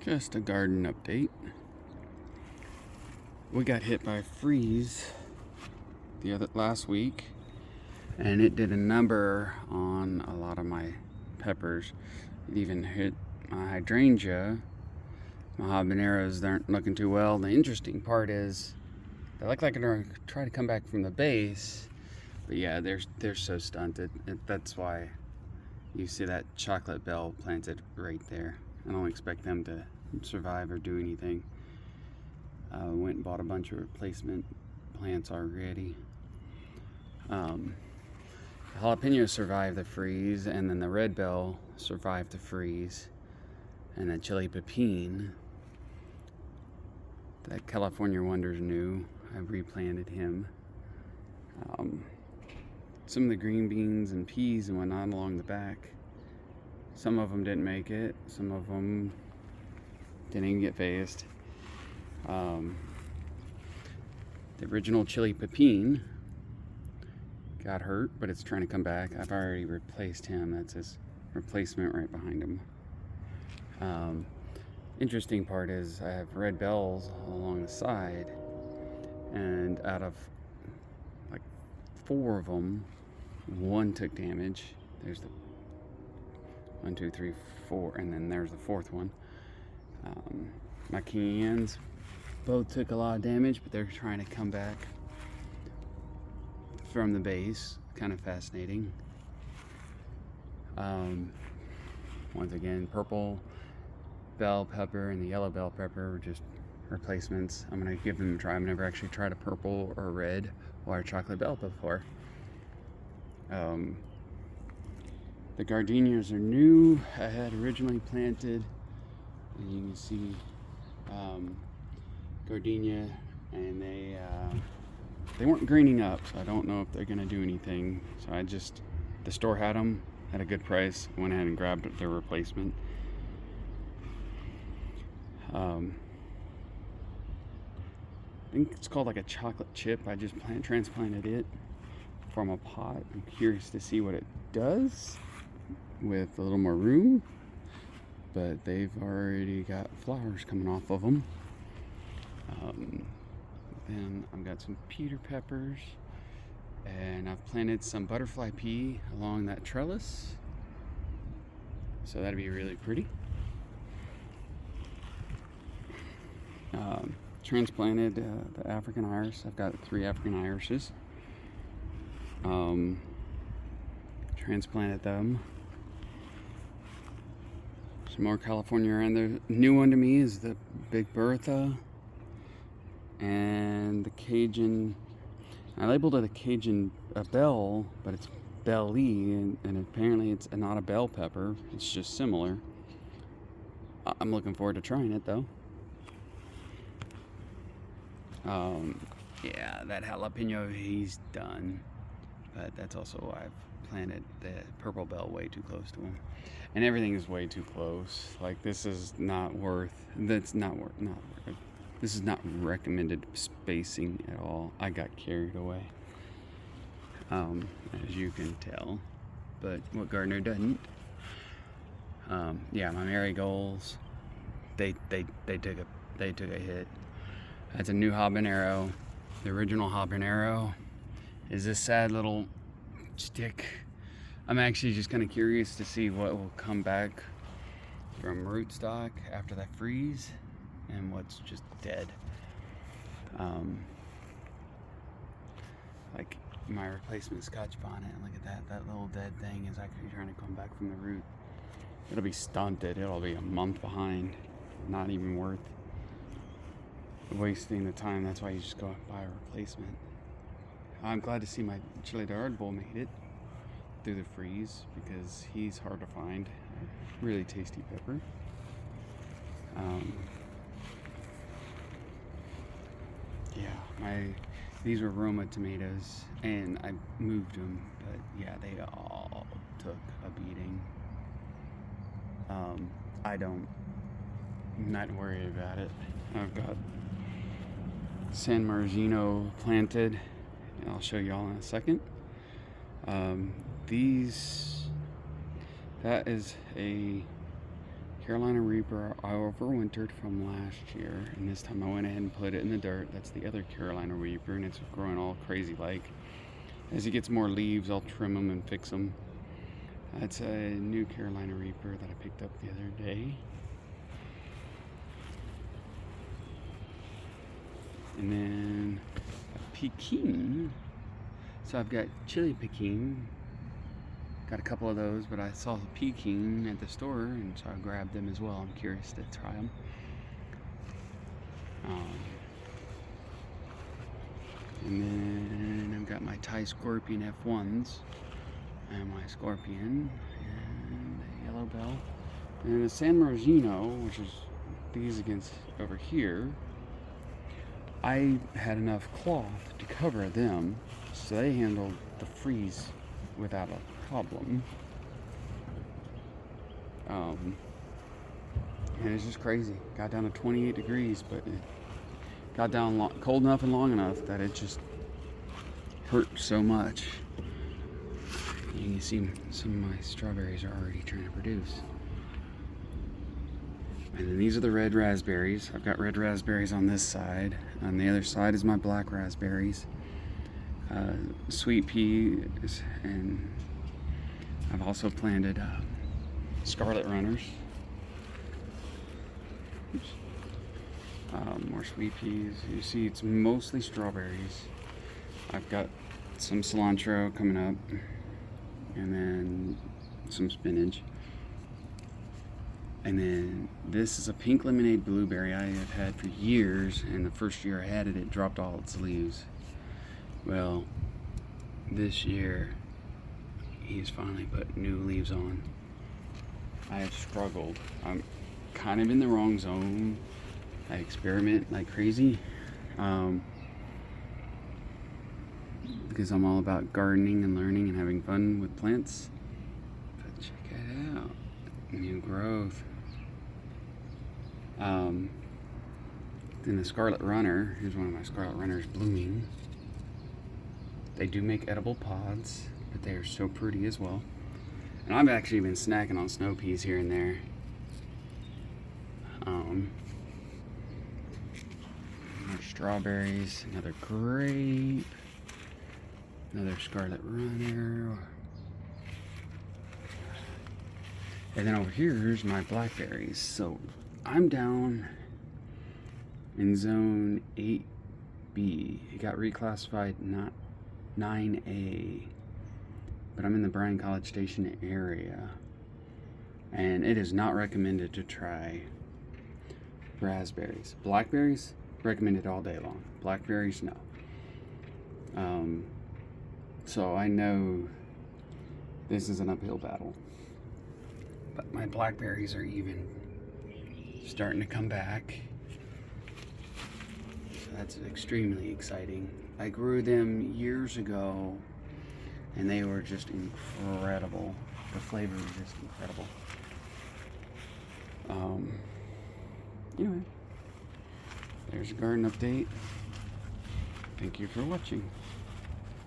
Just a garden update. We got hit by a freeze last week, and it did a number on a lot of my peppers. It even hit my hydrangea. My habaneros aren't looking too well. The interesting part is they look like they're going to try to come back from the base, but yeah, they're so stunted. That's why you see that chocolate bell planted right there. I don't expect them to survive or do anything. Went and bought a bunch of replacement plants already. Jalapeno survived the freeze, and then the red bell survived the freeze, and the chili pepin that California Wonders knew, I replanted him. Some of the green beans and peas and whatnot along the back, some of them didn't make it, some of them didn't even get phased. The original chili pepin got hurt, but it's trying to come back. I've already replaced him. That's his replacement right behind him. Interesting part is I have red bells along the side, and out of like 4 of them, 1 took damage. There's the 1, 2, 3, 4, and then there's the 4th one. My cans both took a lot of damage, but they're trying to come back from the base. Kind of fascinating. Once again, purple bell pepper and the yellow bell pepper were just replacements. I'm going to give them a try. I've never actually tried a purple or a red or a chocolate bell before. The gardenias are new. I had originally planted, and you can see gardenia, and they weren't greening up, so I don't know if they're gonna do anything. So the store had them at a good price. Went ahead and grabbed their replacement. I think it's called like a chocolate chip. I just transplanted it from a pot. I'm curious to see what it does with a little more room, but they've already got flowers coming off of them. Then I've got some Peter peppers, and I've planted some butterfly pea along that trellis, so that'd be really pretty. Transplanted the African iris. I've got 3 African irises. Transplanted them. Some more California around there. New one to me is the Big Bertha and the Cajun. I labeled it a bell, but it's belly, and apparently it's not a bell pepper. It's just similar. I'm looking forward to trying it though. Yeah, that jalapeno, he's done, but that's also why I've planted the purple bell way too close to him, and everything is way too close. Like, this is not recommended spacing at all. I got carried away, as you can tell, but what gardener doesn't? Yeah, my marigolds, they took a hit. That's a new habanero. The original habanero is this sad little stick. I'm actually just kind of curious to see what will come back from rootstock after that freeze and what's just dead. Like my replacement Scotch bonnet, look at that. That little dead thing is actually trying to come back from the root. It'll be stunted. It'll be a month behind. Not even worth wasting the time. That's why you just go out and buy a replacement. I'm glad to see my chili de árbol made it through the freeze, because he's hard to find. Really tasty pepper. These were Roma tomatoes, and I moved them, but yeah, they all took a beating. I'm not worried about it. I've got San Marzino planted, and I'll show y'all in a second. That is a Carolina Reaper I overwintered from last year, and this time I went ahead and put it in the dirt. That's the other Carolina Reaper, and it's growing all crazy like. As he gets more leaves, I'll trim them and fix them. That's a new Carolina Reaper that I picked up the other day. And then a Peking. So I've got chili Peking. Got a couple of those, but I saw the Peking at the store, and so I grabbed them as well. I'm curious to try them. And then I've got my Thai Scorpion F1s, and my Scorpion, and the Yellow Bell, and the San Marzino, which is these against over here. I had enough cloth to cover them, so they handled the freeze without a problem. And it's just crazy. Got down to 28 degrees, but it got down cold enough and long enough that it just hurt so much. You can see some of my strawberries are already trying to produce. And then these are the red raspberries. I've got red raspberries on this side. On the other side is my black raspberries. Sweet peas, and I've also planted scarlet runners. Oops. More sweet peas. You see, it's mostly strawberries. I've got some cilantro coming up, and then some spinach. And then this is a pink lemonade blueberry I have had for years, and the first year I had it, it dropped all its leaves. Well, this year he's finally put new leaves on. I have struggled. I'm kind of in the wrong zone. I experiment like crazy because I'm all about gardening and learning and having fun with plants. But check it out, new growth. Then the Scarlet Runner, here's one of my Scarlet Runners blooming. They do make edible pods, but they are so pretty as well. And I've actually been snacking on snow peas here and there. More strawberries, another grape, another Scarlet Runner. And then over here's my blackberries. So I'm down in zone 8B. It got reclassified not 9A, but I'm in the Bryan College Station area, and it is not recommended to try raspberries. Blackberries, recommended all day long. Blackberries, no. So I know this is an uphill battle, but my blackberries are even starting to come back. So that's extremely exciting. I grew them years ago, and they were just incredible. The flavor was just incredible. Anyway, there's a garden update. Thank you for watching.